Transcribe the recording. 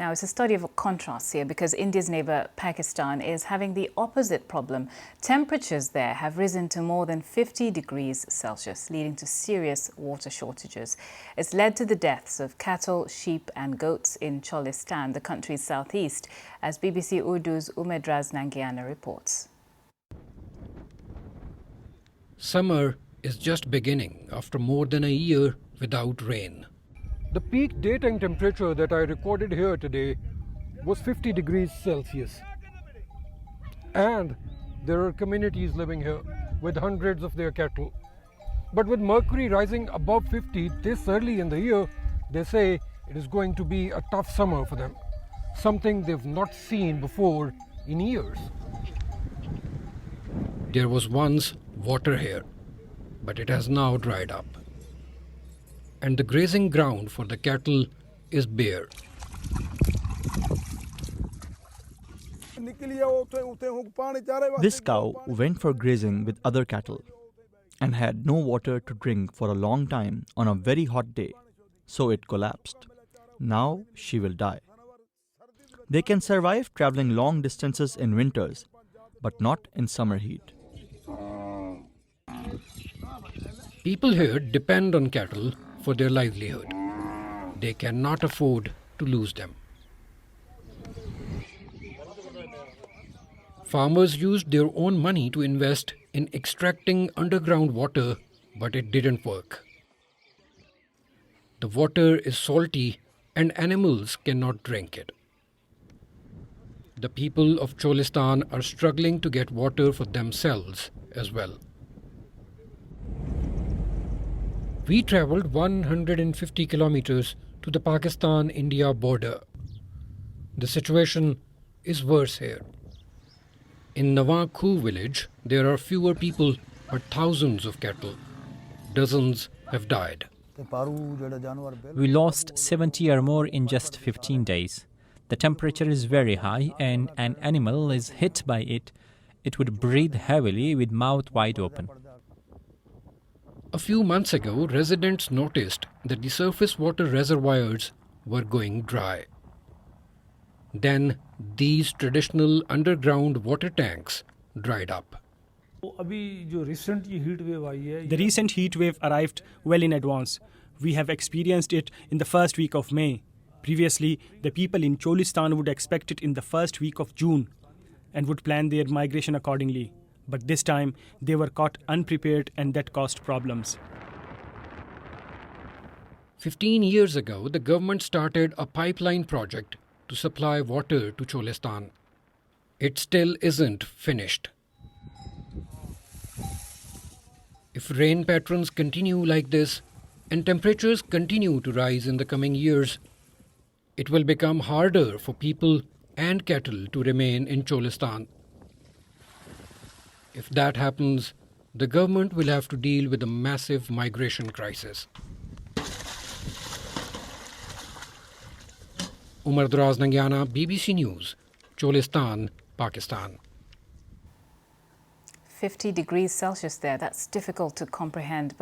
Now, it's a study of contrasts here because India's neighbour Pakistan is having the opposite problem. Temperatures there have risen to more than 50 degrees Celsius, leading to serious water shortages. It's led to the deaths of cattle, sheep and goats in Cholistan, the country's southeast, as BBC Urdu's Umedraz Nangiana reports. Summer is just beginning after more than a year without rain. The peak daytime temperature that I recorded here today was 50 degrees Celsius. And there are communities living here with hundreds of their cattle. But with mercury rising above 50 this early in the year, they say it is going to be a tough summer for them, something they've not seen before in years. There was once water here, but it has now dried up. And the grazing ground for the cattle is bare. This cow went for grazing with other cattle and had no water to drink for a long time on a very hot day, so it collapsed. Now she will die. They can survive traveling long distances in winters, but not in summer heat. People here depend on cattle for their livelihood. They cannot afford to lose them. Farmers used their own money to invest in extracting underground water, but it didn't work. The water is salty and animals cannot drink it. The people of Cholistan are struggling to get water for themselves as well. We travelled 150 kilometers to the Pakistan-India border. The situation is worse here. In Nawa Khu village, there are fewer people but thousands of cattle. Dozens have died. We lost 70 or more in just 15 days. The temperature is very high and an animal is hit by it. It would breathe heavily with mouth wide open. A few months ago, residents noticed that the surface water reservoirs were going dry. Then these traditional underground water tanks dried up. The recent heat wave arrived well in advance. We have experienced it in the first week of May. Previously, the people in Cholistan would expect it in the first week of June and would plan their migration accordingly. But this time, they were caught unprepared and that caused problems. 15 years ago, the government started a pipeline project to supply water to Cholistan. It still isn't finished. If rain patterns continue like this and temperatures continue to rise in the coming years, it will become harder for people and cattle to remain in Cholistan. If that happens, the government will have to deal with a massive migration crisis. Umedraz Nangiana, BBC News, Cholistan, Pakistan. 50 degrees Celsius there, that's difficult to comprehend.